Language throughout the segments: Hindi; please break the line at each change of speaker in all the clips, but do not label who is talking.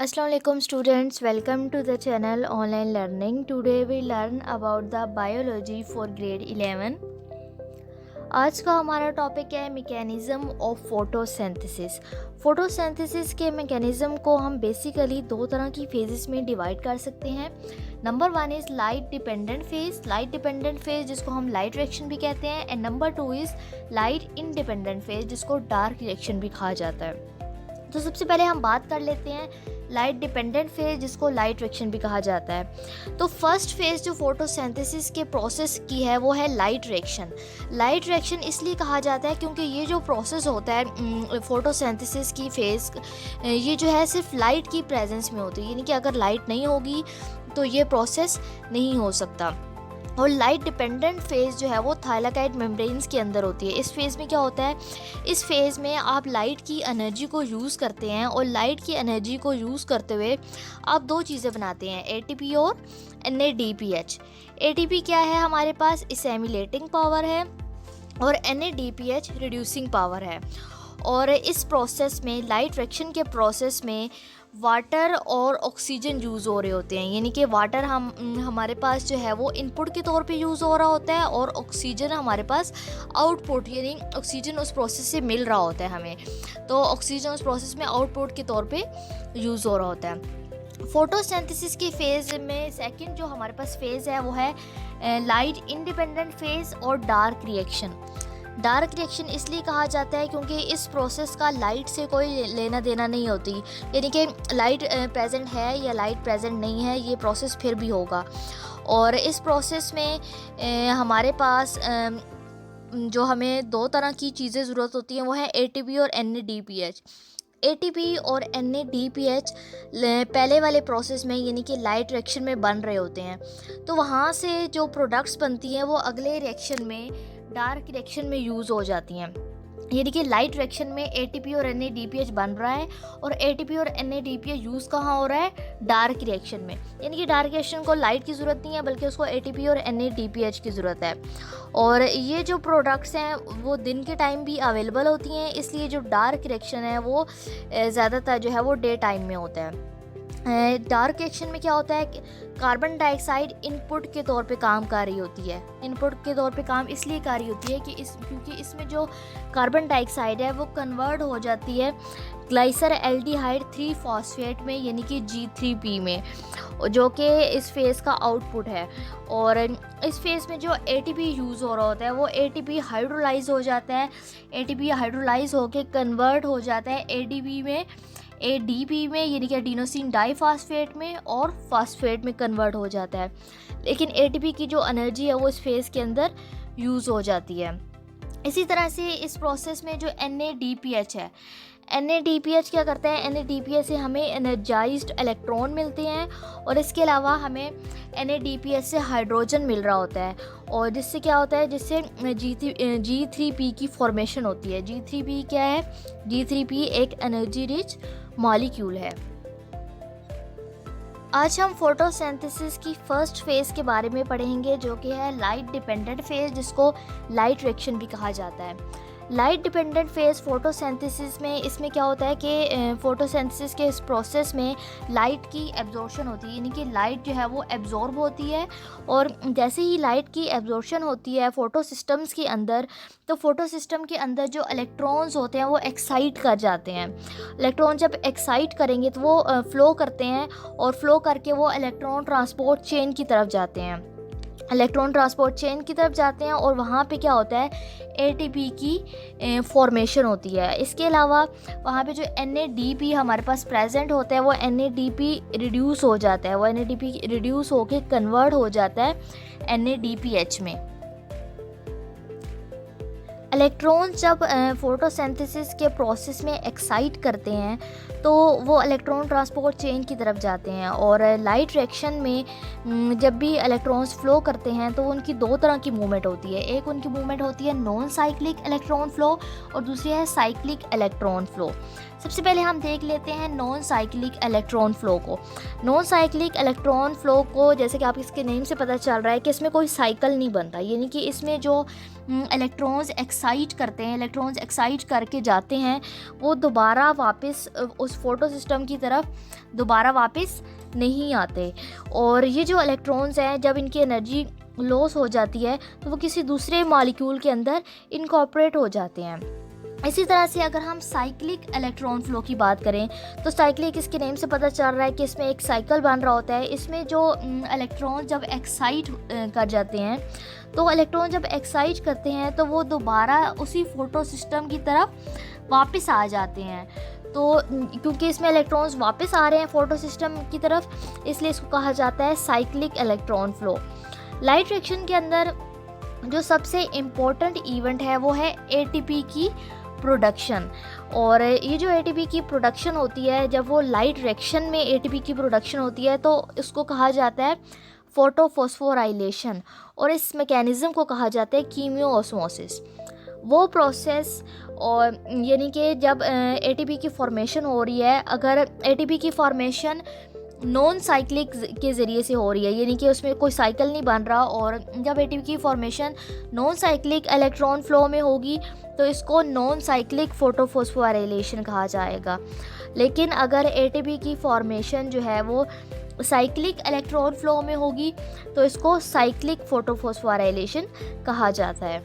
Assalamu alaikum students, welcome to the channel Online Learning. Today we learn about the biology for grade 11. आज का हमारा टॉपिक है मैकेनिज़्म ऑफ फोटोसिंथेसिस। फोटोसिंथेसिस के मैकेनिज़्म को हम बेसिकली दो तरह की फेजेस में डिवाइड कर सकते हैं। Number one is light dependent phase जिसको हम लाइट रिएक्शन भी कहते हैं, and number two is light independent phase जिसको डार्क रिएक्शन भी कहा जाता है। तो सबसे पहले हम बात कर लेते हैं लाइट डिपेंडेंट फेज जिसको लाइट रिएक्शन भी कहा जाता है। तो फर्स्ट फेज जो फोटोसिंथेसिस के प्रोसेस की है वो है लाइट रिएक्शन। लाइट रिएक्शन इसलिए कहा जाता है क्योंकि ये जो प्रोसेस होता है फोटोसिंथेसिस की फेज, ये जो है सिर्फ लाइट की प्रेजेंस में होती है, यानी कि अगर लाइट नहीं होगी तो ये प्रोसेस नहीं हो सकता। और लाइट डिपेंडेंट फेज़ जो है वो थाइलाकाइड मेम्ब्रेन्स के अंदर होती है। इस फेज़ में क्या होता है, इस फेज़ में आप लाइट की एनर्जी को यूज़ करते हैं और लाइट की एनर्जी को यूज़ करते हुए आप दो चीज़ें बनाते हैं, एटीपी और NADPH। एटीपी क्या है हमारे पास, इसेमिलेटिंग पावर है, और NADPH रिड्यूसिंग पावर है। और इस प्रोसेस में, लाइट रिएक्शन के प्रोसेस में वाटर और ऑक्सीजन यूज़ हो रहे होते हैं, यानी कि वाटर हमारे पास जो है वो इनपुट के तौर पे यूज़ हो रहा होता है और ऑक्सीजन हमारे पास आउटपुट, यानी ऑक्सीजन उस प्रोसेस से मिल रहा होता है हमें, तो ऑक्सीजन उस प्रोसेस में आउटपुट के तौर पे यूज़ हो रहा होता है। फोटोसिंथेसिस की फेज़ में सेकंड जो हमारे पास फेज़ है वो है लाइट इंडिपेंडेंट फेज़ और डार्क रिएक्शन। डार्क रिएक्शन इसलिए कहा जाता है क्योंकि इस प्रोसेस का लाइट से कोई लेना देना नहीं होती, यानी कि लाइट प्रेजेंट है या लाइट प्रेजेंट नहीं है, ये प्रोसेस फिर भी होगा। और इस प्रोसेस में हमारे पास जो हमें दो तरह की चीज़ें ज़रूरत होती हैं वो है ATP और NADPH। ATP और NADPH पहले वाले प्रोसेस में, यानी कि लाइट रिएक्शन में बन रहे होते हैं, तो वहाँ से जो प्रोडक्ट्स बनती हैं वो अगले रिएक्शन में, डार्क रिएक्शन में यूज़ हो जाती हैं। यानी कि लाइट रिएक्शन में ATP और NADPH बन रहा है और ATP और NADPH यूज़ कहाँ हो रहा है, डार्क रिएक्शन में। यानी कि डार्क रिएक्शन को लाइट की ज़रूरत नहीं है बल्कि उसको ATP और NADPH की ज़रूरत है। और ये जो प्रोडक्ट्स हैं वो दिन के टाइम भी अवेलेबल होती हैं, इसलिए जो डार्क रिएक्शन है वो ज़्यादातर जो है वो डे टाइम में होता है। डार्क रिएक्शन में क्या होता है, कार्बन डाइऑक्साइड इनपुट के तौर पे काम कर रही होती है। इनपुट के तौर पे काम इसलिए कर रही होती है कि क्योंकि इसमें जो कार्बन डाइऑक्साइड है वो कन्वर्ट हो जाती है ग्लाइसर एल्डिहाइड 3 फॉस्फेट में, यानी कि G3P में, जो कि इस फेज़ का आउटपुट है। और इस फेज़ में जो ATP यूज़ हो रहा होता है वो ATP हाइड्रोलाइज हो जाता है। ATP हाइड्रोलाइज होके कन्वर्ट हो जाता है ADP में, यानी कि एडिनोसिन डाइफॉस्फेट में, और फास्फेट में कन्वर्ट हो जाता है। लेकिन ATP की जो एनर्जी है वो इस फेज़ के अंदर यूज़ हो जाती है। इसी तरह से इस प्रोसेस में जो NADPH है, NADPH क्या करता है, NADPH से हमें एनर्जाइज्ड इलेक्ट्रॉन मिलते हैं और इसके अलावा हमें NADPH से हाइड्रोजन मिल रहा होता है, और जिससे क्या होता है, जिससे G3P की फॉर्मेशन होती है। G3P क्या है, G3P एक एनर्जी रिच मॉलिक्यूल है। आज हम फोटोसिंथेसिस की फर्स्ट फेज़ के बारे में पढ़ेंगे जो कि है लाइट डिपेंडेंट फेज़ जिसको लाइट रिएक्शन भी कहा जाता है। लाइट डिपेंडेंट फेज़ फोटोसिंथेसिस में, इसमें क्या होता है कि फोटोसिंथेसिस के इस प्रोसेस में लाइट की एब्जॉर्प्शन होती है, यानी कि लाइट जो है वो एब्जॉर्ब होती है, और जैसे ही लाइट की एब्जॉर्प्शन होती है फोटो सिस्टम्स के अंदर, तो फोटो सिस्टम के अंदर जो इलेक्ट्रॉन्स होते हैं वो एक्साइट कर जाते हैं। इलेक्ट्रॉन जब एक्साइट करेंगे तो वो फ्लो करते हैं, और फ्लो करके वो इलेक्ट्रॉन ट्रांसपोर्ट चेन की तरफ जाते हैं। इलेक्ट्रॉन ट्रांसपोर्ट चेन की तरफ जाते हैं और वहाँ पे क्या होता है, ATP की फॉर्मेशन होती है। इसके अलावा वहाँ पे जो NADP हमारे पास प्रेजेंट होता है वो NADP रिड्यूस हो जाता है, वो NADP रिड्यूस होके कन्वर्ट हो जाता है NADPH में। इलेक्ट्रॉन्स जब फोटोसिंथेसिस के प्रोसेस में एक्साइट करते हैं तो वो इलेक्ट्रॉन ट्रांसपोर्ट चेन की तरफ जाते हैं, और लाइट रिएक्शन में जब भी इलेक्ट्रॉन्स फ्लो करते हैं तो उनकी दो तरह की मूवमेंट होती है। एक उनकी मूवमेंट होती है नॉन साइक्लिक इलेक्ट्रॉन फ्लो और दूसरी है साइक्लिक इलेक्ट्रॉन फ्लो। सबसे पहले हम देख लेते हैं नॉन साइक्लिक इलेक्ट्रॉन फ्लो को। नॉन साइक्लिक इलेक्ट्रॉन फ्लो को, जैसे कि आप इसके नेम से पता चल रहा है कि इसमें कोई साइकिल नहीं बनता, यानी कि इसमें जो इलेक्ट्रॉन्स एक्साइट करते हैं, इलेक्ट्रॉन्स एक्साइट करके जाते हैं, वो दोबारा वापस उस फोटो सिस्टम की तरफ दोबारा वापस नहीं आते। और ये जो इलेक्ट्रॉन्स हैं जब इनकी एनर्जी लॉस हो जाती है तो वो किसी दूसरे मॉलिक्यूल के अंदर इनकॉर्पोरेट हो जाते हैं। इसी तरह से अगर हम साइक्लिक इलेक्ट्रॉन फ्लो की बात करें तो साइक्लिक इसके नेम से पता चल रहा है कि इसमें एक साइकिल बन रहा होता है। इसमें जो इलेक्ट्रॉन जब एक्साइट कर जाते हैं तो इलेक्ट्रॉन जब एक्साइट करते हैं तो वो दोबारा उसी फोटो सिस्टम की तरफ वापस आ जाते हैं। तो क्योंकि इसमें इलेक्ट्रॉन्स वापस आ रहे हैं फोटो सिस्टम की तरफ, इसलिए इसको कहा जाता है cyclic electron flow. Light reaction के अंदर जो सबसे इम्पोर्टेंट इवेंट है वो है एटीपी की प्रोडक्शन। और ये जो एटीपी की प्रोडक्शन होती है, जब वो लाइट रिएक्शन में एटीपी की प्रोडक्शन होती है तो इसको कहा जाता है फोटोफॉस्फोराइलेशन, और इस मैकेनिज़्म को कहा जाता है कीमियोऑस्मोसिस। वो प्रोसेस और यानी कि जब एटीपी की फॉर्मेशन हो रही है, अगर एटीपी की फॉर्मेशन नॉन साइक्लिक के ज़रिए से हो रही है, यानी कि उसमें कोई साइकिल नहीं बन रहा, और जब एटीपी की formation non cyclic electron flow में होगी तो इसको नॉन साइक्लिक फोटोफॉस्फोराइलेशन कहा जाएगा। लेकिन अगर एटीपी की फॉर्मेशन जो है वो साइक्लिक इलेक्ट्रॉन फ्लो में होगी तो इसको साइक्लिक फोटोफॉस्फोराइलेशन कहा जाता है।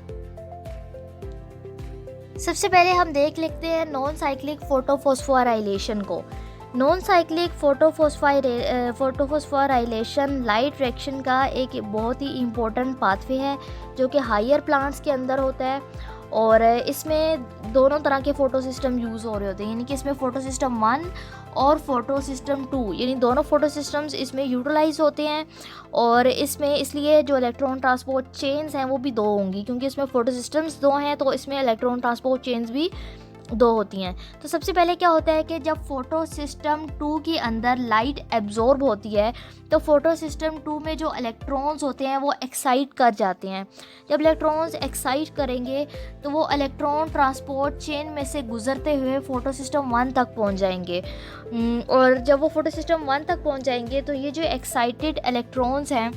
सबसे पहले हम देख लेते हैं नॉन साइक्लिक फोटोफॉस्फोराइलेशन को। Non cyclic photophosphorylation light reaction का एक बहुत ही इम्पोर्टेंट पाथवे है जो कि हायर प्लांट्स के अंदर होता है, और इसमें दोनों तरह के फ़ोटो सिस्टम यूज़ हो रहे होते हैं, यानी कि इसमें फ़ोटो सिस्टम 1 और फ़ोटो सिस्टम 2 यानी दोनों फ़ोटो सिस्टम्स इसमें यूटिलाइज होते हैं। और इसमें इसलिए जो इलेक्ट्रॉन ट्रांसपोर्ट चेन्स हैं वो भी 2 होंगी, क्योंकि इसमें फ़ोटो सिस्टम्स 2 हैं तो इसमें इलेक्ट्रॉन ट्रांसपोर्ट चेन्स भी 2 होती हैं। तो सबसे पहले क्या होता है कि जब फोटो सिस्टम 2 के अंदर लाइट एब्जॉर्ब होती है तो फोटो सिस्टम 2 में जो इलेक्ट्रॉन्स होते हैं वो एक्साइट कर जाते हैं। जब इलेक्ट्रॉन्स एक्साइट करेंगे तो वो इलेक्ट्रॉन ट्रांसपोर्ट चेन में से गुजरते हुए फोटो सिस्टम 1 तक पहुंच जाएंगे। और जब वो फोटो सिस्टम 1 तक पहुंच जाएंगे तो ये जो एक्साइटेड इलेक्ट्रॉन्स हैं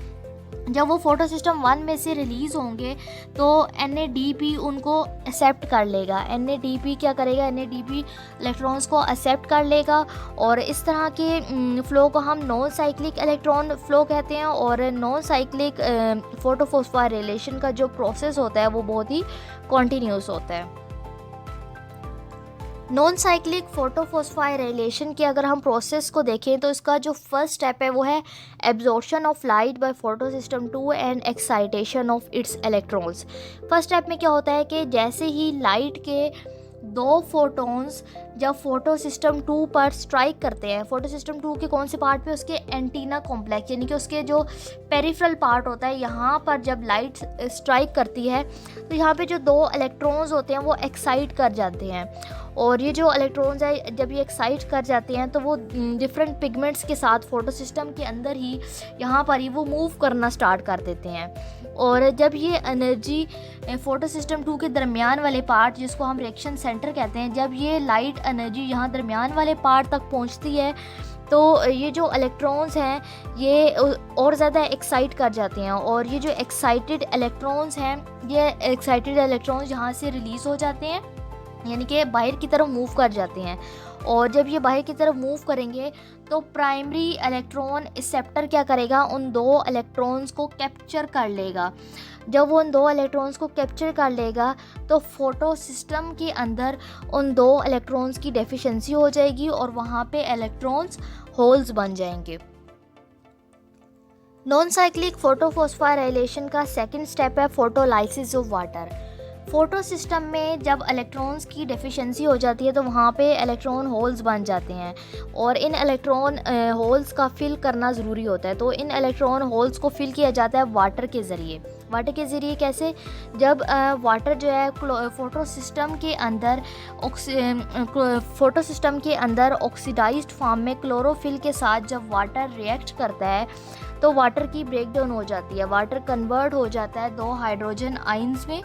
जब वो फोटो सिस्टम 1 में से रिलीज़ होंगे तो NADP उनको एक्सेप्ट कर लेगा। NADP क्या करेगा, NADP इलेक्ट्रॉन्स को एक्सेप्ट कर लेगा, और इस तरह के फ़्लो को हम नॉन साइक्लिक इलेक्ट्रॉन फ़्लो कहते हैं। और नॉन साइक्लिक फोटोफॉस्फोराइलेशन का जो प्रोसेस होता है वो बहुत ही कॉन्टीन्यूस होता है। नॉन साइक्लिक फोटोफॉस्फोराइलेशन के अगर हम प्रोसेस को देखें तो इसका जो फर्स्ट स्टेप है वो है absorption of light by photo system 2 and excitation of its electrons. First step में क्या होता है कि जैसे ही लाइट के 2 फोटॉन्स जब फोटो सिस्टम 2 पर स्ट्राइक करते हैं, फोटो सिस्टम 2 के कौन से पार्ट पे, उसके एंटीना कॉम्प्लेक्स यानी कि उसके जो पेरिफेरल पार्ट होता है, यहाँ पर जब लाइट स्ट्राइक करती है तो यहाँ पे जो 2 इलेक्ट्रॉन्स होते हैं वो एक्साइट कर जाते हैं। और ये जो इलेक्ट्रॉन्स है जब ये एक्साइट कर जाते हैं तो वो डिफरेंट पिगमेंट्स के साथ फोटो सिस्टम के अंदर ही यहाँ पर ही वो मूव करना स्टार्ट कर देते हैं। और जब ये एनर्जी फोटो सिस्टम 2 के दरमियान वाले पार्ट जिसको हम रिएक्शन सेंटर कहते हैं, जब ये लाइट एनर्जी यहाँ दरमियान वाले पार्ट तक पहुँचती है तो ये जो इलेक्ट्रॉन्स हैं ये और ज़्यादा एक्साइट कर जाते हैं। और ये जो एक्साइटेड इलेक्ट्रॉन्स हैं ये एक्साइटेड इलेक्ट्रॉन्स यहाँ से रिलीज़ हो जाते हैं, यानी कि बाहर की तरफ मूव कर जाते हैं। और जब ये बाहर की तरफ मूव करेंगे तो प्राइमरी इलेक्ट्रॉन एक्सेप्टर क्या करेगा, उन 2 इलेक्ट्रॉन्स को कैप्चर कर लेगा। जब वो उन 2 इलेक्ट्रॉन्स को कैप्चर कर लेगा तो फोटो सिस्टम के अंदर उन 2 इलेक्ट्रॉन्स की डेफिशिएंसी हो जाएगी और वहाँ पे इलेक्ट्रॉन्स होल्स बन जाएंगे। नॉन साइक्लिक फोटोफॉस्फोराइलेशन का सेकंड स्टेप है photolysis of water. Photo system में जब इलेक्ट्रॉन्स की डेफिशिएंसी हो जाती है तो वहाँ पे इलेक्ट्रॉन होल्स बन जाते हैं और इन इलेक्ट्रॉन होल्स का फिल करना ज़रूरी होता है। तो इन इलेक्ट्रॉन होल्स को फिल किया जाता है वाटर के ज़रिए। वाटर के ज़रिए कैसे, जब वाटर जो है फोटो सिस्टम के अंदर ऑक्सीडाइज्ड फॉर्म में क्लोरोफिल के साथ जब वाटर रिएक्ट करता है तो वाटर की ब्रेकडाउन हो जाती है। वाटर कन्वर्ट हो जाता है 2 हाइड्रोजन आयंस में,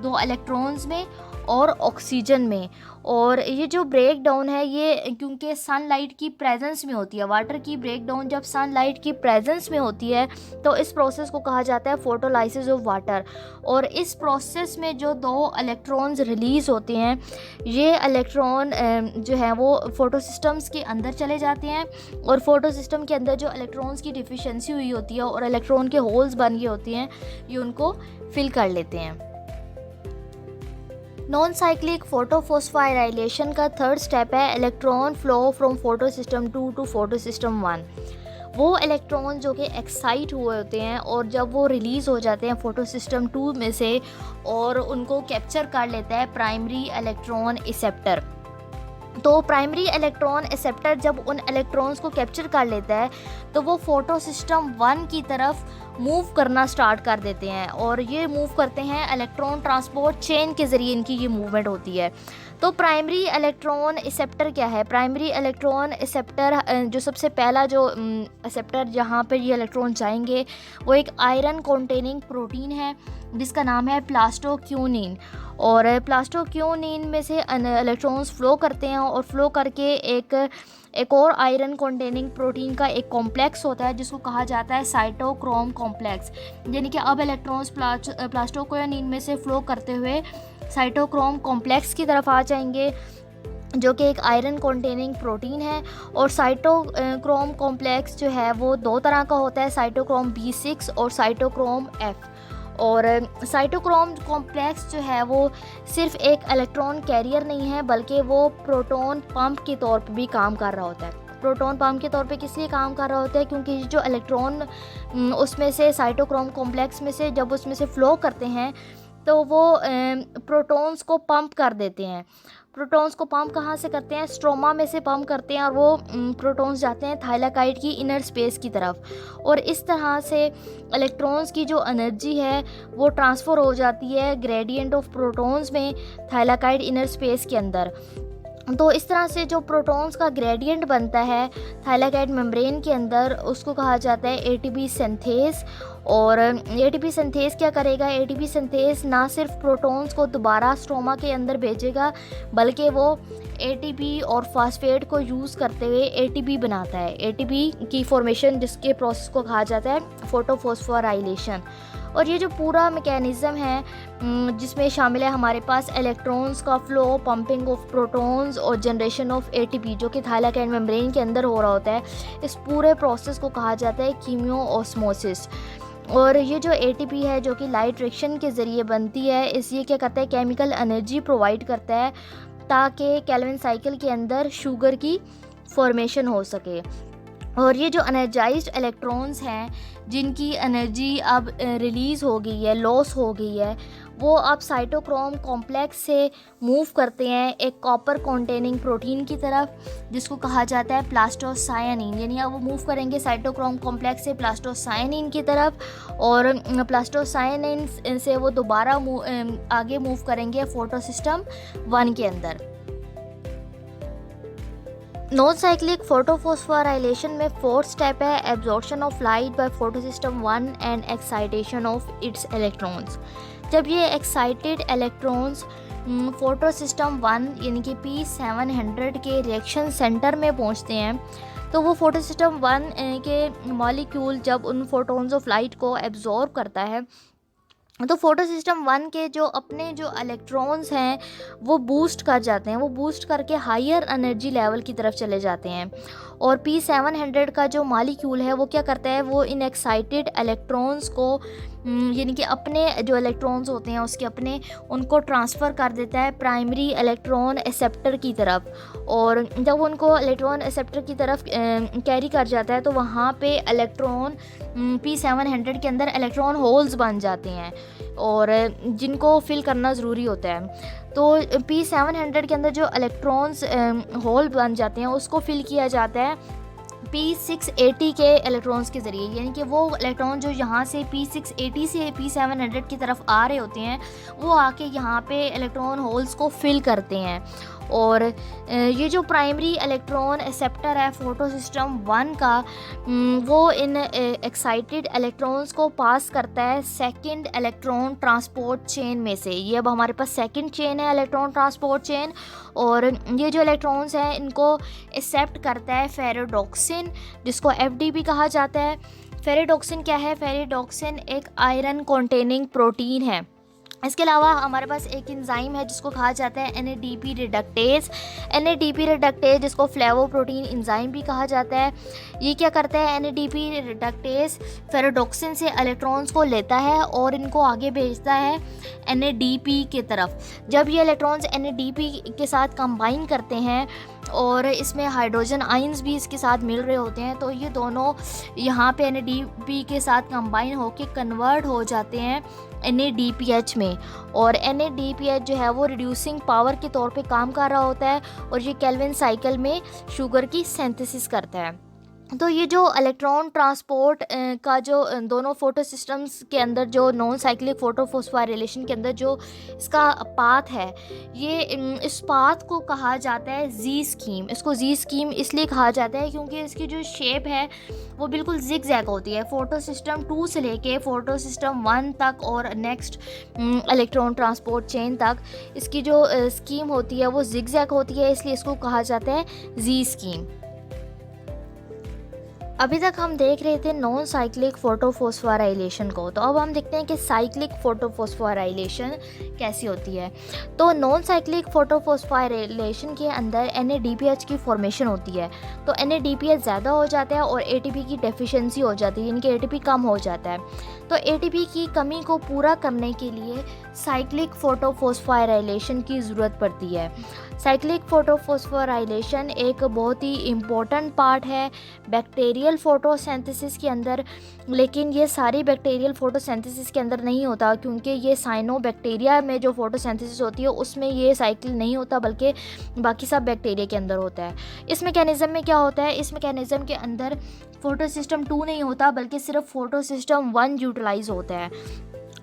2 इलेक्ट्रॉन्स में, और ऑक्सीजन में। और ये जो ब्रेक डाउन है ये क्योंकि सनलाइट की प्रेजेंस में होती है, वाटर की ब्रेक डाउन जब सनलाइट की प्रेजेंस में होती है तो इस प्रोसेस को कहा जाता है फोटोलाइसिस ऑफ वाटर। और इस प्रोसेस में जो 2 इलेक्ट्रॉन्स रिलीज़ होते हैं, ये इलेक्ट्रॉन जो है वो फोटो सिस्टम्स के अंदर चले जाते हैं, और फोटो सिस्टम के अंदर जो इलेक्ट्रॉन्स की डिफिशिएंसी हुई होती है और इलेक्ट्रॉन के होल्स बन गए होते हैं, ये उनको फिल कर लेते हैं। नॉन साइक्लिक फोटोफॉस्फोराइलेशन का थर्ड स्टेप है electron flow from photo system 2 to photo system 1। वो इलेक्ट्रॉन जो कि एक्साइट हुए होते हैं और जब वो रिलीज़ हो जाते हैं फोटो सिस्टम 2 में से, और उनको कैप्चर कर लेता है प्राइमरी इलेक्ट्रॉन एक्सेप्टर। तो प्राइमरी इलेक्ट्रॉन एक्सेप्टर जब उन इलेक्ट्रॉन्स को कैप्चर कर लेता है तो वो फोटो सिस्टम 1 की तरफ मूव करना स्टार्ट कर देते हैं, और ये मूव करते हैं इलेक्ट्रॉन ट्रांसपोर्ट चेन के ज़रिए, इनकी ये मूवमेंट होती है। तो प्राइमरी इलेक्ट्रॉन एक्सेप्टर क्या है? प्राइमरी इलेक्ट्रॉन एक्सेप्टर जो सबसे पहला जो एक्सेप्टर जहाँ पर ये इलेक्ट्रॉन जाएंगे वो एक आयरन कंटेनिंग प्रोटीन है जिसका नाम है प्लास्टोक्यूनिन। और प्लास्टोक्यूनिन में से इलेक्ट्रॉन्स फ्लो करते हैं, और फ्लो करके एक और आयरन कंटेनिंग प्रोटीन का एक कॉम्प्लेक्स होता है जिसको कहा जाता है साइटोक्रोम कॉम्प्लेक्स। यानी कि अब इलेक्ट्रॉन्स प्लास्टोक्यूनिन में से फ्लो करते हुए साइटोक्रोम कॉम्प्लेक्स की तरफ आ जाएंगे जो कि एक आयरन कंटेनिंग प्रोटीन है। और साइटोक्रोम कॉम्प्लेक्स जो है वो 2 तरह का होता है, साइटोक्रोम B6 और साइटोक्रोम F। और साइटोक्रोम कॉम्प्लेक्स जो है वो सिर्फ एक इलेक्ट्रॉन कैरियर नहीं है बल्कि वो प्रोटॉन पंप के तौर पे भी काम कर रहा होता है। प्रोटॉन पंप के तौर पे किस लिए काम कर रहा होता है? क्योंकि जो इलेक्ट्रॉन उसमें से साइटोक्रोम कॉम्प्लेक्स में से जब उसमें से फ्लो करते हैं तो वो प्रोटॉन्स को पंप कर देते हैं। प्रोटॉन्स को पंप कहाँ से करते हैं? स्ट्रोमा में से पंप करते हैं, और वो प्रोटॉन्स जाते हैं थाइलाकाइड की इनर स्पेस की तरफ, और इस तरह से इलेक्ट्रॉन्स की जो एनर्जी है वो ट्रांसफ़र हो जाती है ग्रेडियंट ऑफ प्रोटॉन्स में थाइलाकाइड इनर स्पेस के अंदर। तो इस तरह से जो प्रोटॉन्स का ग्रेडियंट बनता है थाइलाकाइड मेम्ब्रेन के अंदर उसको कहा जाता है एटीपी सिंथेस। और एटीपी सिंथेस क्या करेगा? एटीपी सिंथेस ना सिर्फ प्रोटॉन्स को दोबारा स्ट्रोमा के अंदर भेजेगा बल्कि वो एटीपी और फास्फेट को यूज़ करते हुए एटीपी बनाता है। एटीपी की फॉर्मेशन जिसके प्रोसेस को कहा जाता है फोटोफॉस्फोराइलेशन। और ये जो पूरा मैकेनिज़्म है जिसमें शामिल है हमारे पास इलेक्ट्रॉन्स का फ्लो, पंपिंग ऑफ प्रोटॉन्स और जनरेशन ऑफ एटीपी जो कि थाइलाकाइड मेम्ब्रेन के अंदर हो रहा होता है, इस पूरे प्रोसेस को कहा जाता है कीमियो ऑस्मोसिस। और ये जो एटीपी है जो कि लाइट रिएक्शन के ज़रिए बनती है, ये क्या करता है? केमिकल एनर्जी प्रोवाइड करता है ताकि केल्विन साइकिल के अंदर शुगर की फॉर्मेशन हो सके। और ये जो एनर्जाइज्ड इलेक्ट्रॉन्स हैं जिनकी एनर्जी अब रिलीज़ हो गई है, लॉस हो गई है, वो अब साइटोक्रोम कॉम्प्लेक्स से मूव करते हैं एक कॉपर कंटेनिंग प्रोटीन की तरफ जिसको कहा जाता है प्लास्टोसायनिन। यानी अब वो मूव करेंगे साइटोक्रोम कॉम्प्लेक्स से प्लास्टोसायनिन की तरफ, और प्लास्टोसायनिन से वो दोबारा आगे मूव करेंगे फोटो सिस्टम 1 के अंदर। नॉन साइक्लिक फोटोफॉस्फोराइलेशन में 4th स्टेप है absorption of light by photosystem 1 and excitation of its electrons. जब ये एक्साइटेड इलेक्ट्रॉन्स फोटोसिस्टम 1 यानी कि P700 के रिएक्शन सेंटर में पहुंचते हैं तो वो फोटोसिस्टम 1 के मॉलिक्यूल जब उन फोटोन्स ऑफ लाइट को एब्जॉर्ब करता है तो फोटो सिस्टम 1 के जो अपने जो इलेक्ट्रॉन्स हैं वो बूस्ट कर जाते हैं, वो बूस्ट करके हायर एनर्जी लेवल की तरफ चले जाते हैं। और P700 का जो मॉलिक्यूल है वो क्या करता है? वो इन एक्साइटेड इलेक्ट्रॉन्स को यानी कि अपने जो इलेक्ट्रॉन्स होते हैं उसके अपने उनको ट्रांसफ़र कर देता है प्राइमरी इलेक्ट्रॉन एक्सेप्टर की तरफ। और जब उनको इलेक्ट्रॉन एक्सेप्टर की तरफ कैरी कर जाता है तो वहाँ पे इलेक्ट्रॉन P700 के अंदर इलेक्ट्रॉन होल्स बन जाते हैं और जिनको फिल करना ज़रूरी होता है। तो P700 के अंदर जो इलेक्ट्रॉन्स होल बन जाते हैं उसको फिल किया जाता है P680 के इलेक्ट्रॉन्स के ज़रिए। यानी कि वो इलेक्ट्रॉन जो यहाँ से P680 से P700 की तरफ आ रहे होते हैं वो आके यहाँ पे इलेक्ट्रॉन होल्स को फिल करते हैं। और ये जो प्राइमरी इलेक्ट्रॉन एक्सेप्टर है फोटो सिस्टम 1 का, वो इन एक्साइटेड इलेक्ट्रॉन्स को पास करता है सेकंड इलेक्ट्रॉन ट्रांसपोर्ट चेन में से। ये अब हमारे पास सेकंड चेन है इलेक्ट्रॉन ट्रांसपोर्ट चेन, और ये जो इलेक्ट्रॉन्स हैं इनको एक्सेप्ट करता है फेरेडॉक्सिन, जिसको FDP कहा जाता है। फेरेडॉक्सिन क्या है? फेरेडॉक्सिन एक आयरन कंटेनिंग प्रोटीन है। इसके अलावा हमारे पास एक एंजाइम है जिसको कहा जाता है NADP रिडक्टेज। NADP रिडक्टेज जिसको फ्लेवोप्रोटीन एंजाइम भी कहा जाता है। ये क्या करता है? NADP रिडक्टेज फेरेडॉक्सिन से इलेक्ट्रॉन्स को लेता है और इनको आगे भेजता है NADP की तरफ। जब ये इलेक्ट्रॉन्स NADP के साथ कंबाइन करते हैं और इसमें हाइड्रोजन आयंस भी इसके साथ मिल रहे होते हैं, तो ये दोनों यहाँ पे NADP के साथ कंबाइन होकर कन्वर्ट हो जाते हैं NADPH में। और NADPH जो है वो रिड्यूसिंग पावर के तौर पे काम कर रहा होता है और ये केल्विन साइकिल में शुगर की सिंथेसिस करता है। तो ये जो इलेक्ट्रॉन ट्रांसपोर्ट का जो दोनों फोटो सिस्टम्स के अंदर जो नॉन साइक्लिक फोटोफॉस्फोराइलेशन के अंदर जो इसका पाथ है, ये इस पाथ को कहा जाता है जी स्कीम। इसको जी स्कीम इसलिए कहा जाता है क्योंकि इसकी जो शेप है वो बिल्कुल जिग जैग होती है। फोटो सिस्टम 2 से लेके फोटो सिस्टम 1 तक और नेक्स्ट इलेक्ट्रॉन ट्रांसपोर्ट चेन तक इसकी जो स्कीम होती है वो जिग जैग होती है, इसलिए इसको कहा जाता है जी स्कीम। अभी तक हम देख रहे थे नॉन साइक्लिक फोटोफॉस्फोराइलेशन को, तो अब हम देखते हैं कि साइक्लिक फोटोफॉस्फोराइलेशन कैसी होती है। तो नॉन साइक्लिक फोटोफॉस्फोराइलेशन के अंदर NADPH की फॉर्मेशन होती है। तो NADPH ज़्यादा हो जाता है और ATP की डेफिशिएंसी हो जाती है, इनके ATP कम हो जाता है। तो ATP की कमी को पूरा करने के लिए साइक्लिक फोटोफॉस्फोराइलेशन की ज़रूरत पड़ती है। साइक्लिक फोटोफॉस्फोराइलेशन एक बहुत ही इम्पोर्टेंट पार्ट है बैक्टीरियल फोटोसिंथेसिस के अंदर, लेकिन ये सारी बैक्टीरियल फोटोसिंथेसिस के अंदर नहीं होता, क्योंकि ये साइनोबैक्टीरिया में जो फोटोसिंथेसिस होती है उसमें ये साइकिल नहीं होता, बल्कि बाकी सब बैक्टीरिया के अंदर होता है। इस मैकेनिज़्म में क्या होता है? इस मैकेनिज़्म के अंदर फोटो सिस्टम 2 नहीं होता, बल्कि सिर्फ फोटो सिस्टम 1 यूटिलाइज होता है।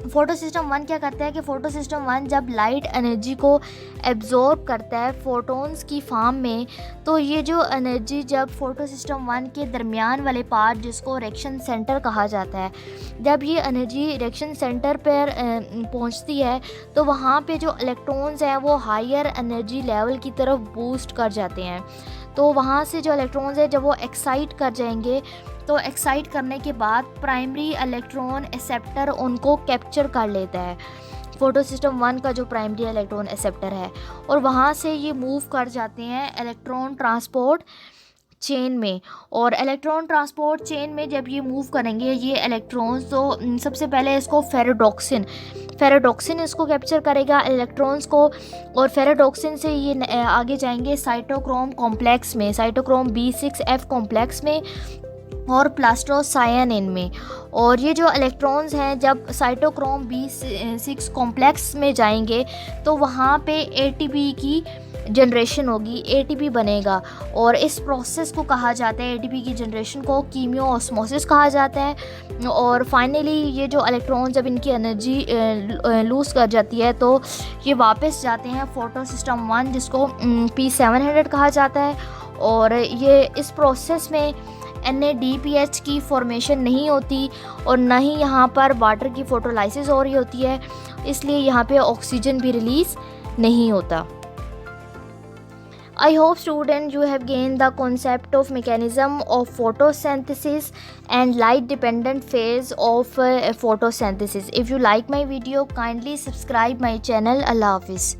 फोटो सिस्टम 1 क्या करता है कि फ़ोटो सिस्टम 1 जब लाइट एनर्जी को एब्जॉर्ब करता है फोटोन्स की फॉर्म में, तो ये जो एनर्जी जब फोटो सिस्टम 1 के दरमियान वाले पार्ट जिसको इरेक्शन सेंटर कहा जाता है, जब ये एनर्जी इरेक्शन सेंटर पर पहुंचती है तो वहाँ पे जो इलेक्ट्रॉन्स हैं वो हायर एनर्जी लेवल की तरफ बूस्ट कर जाते हैं। तो वहाँ से जो इलेक्ट्रॉन्स हैं जब वो एक्साइट कर जाएंगे, तो एक्साइट करने के बाद प्राइमरी इलेक्ट्रॉन एक्सेप्टर उनको कैप्चर कर लेता है, फोटो सिस्टम 1 का जो प्राइमरी इलेक्ट्रॉन एक्सेप्टर है, और वहाँ से ये मूव कर जाते हैं इलेक्ट्रॉन ट्रांसपोर्ट चेन में। और इलेक्ट्रॉन ट्रांसपोर्ट चेन में जब ये मूव करेंगे ये इलेक्ट्रॉन्स, तो सबसे पहले इसको फेरेडॉक्सिन इसको कैप्चर करेगा इलेक्ट्रॉन्स को, और फेरेडॉक्सिन से ये आगे जाएंगे साइटोक्रोम कॉम्प्लेक्स में, साइटोक्रोम B6F कॉम्प्लेक्स में और प्लास्टोसायनिन में। और ये जो इलेक्ट्रॉन्स हैं जब साइटोक्रोम B6 कॉम्प्लेक्स में जाएंगे तो वहाँ पे ATP की जनरेशन होगी, ATP बनेगा, और इस प्रोसेस को कहा जाता है, ATP की जनरेशन को कीमियोऑस्मोसिस कहा जाता है। और फाइनली ये जो इलेक्ट्रॉन जब इनकी एनर्जी लूज़ कर जाती है तो ये वापस जाते हैं फोटो सिस्टम 1 जिसको P700 कहा जाता है। और ये इस प्रोसेस में NADPH की फॉर्मेशन नहीं होती और ना ही यहाँ पर वाटर की फोटोलाइसिस हो रही होती है, इसलिए यहाँ पे ऑक्सीजन भी रिलीज़ नहीं होता। I hope students you have gained the concept of mechanism of photosynthesis and light dependent phase of photosynthesis. If you like my video, kindly subscribe my channel. Allah Hafiz.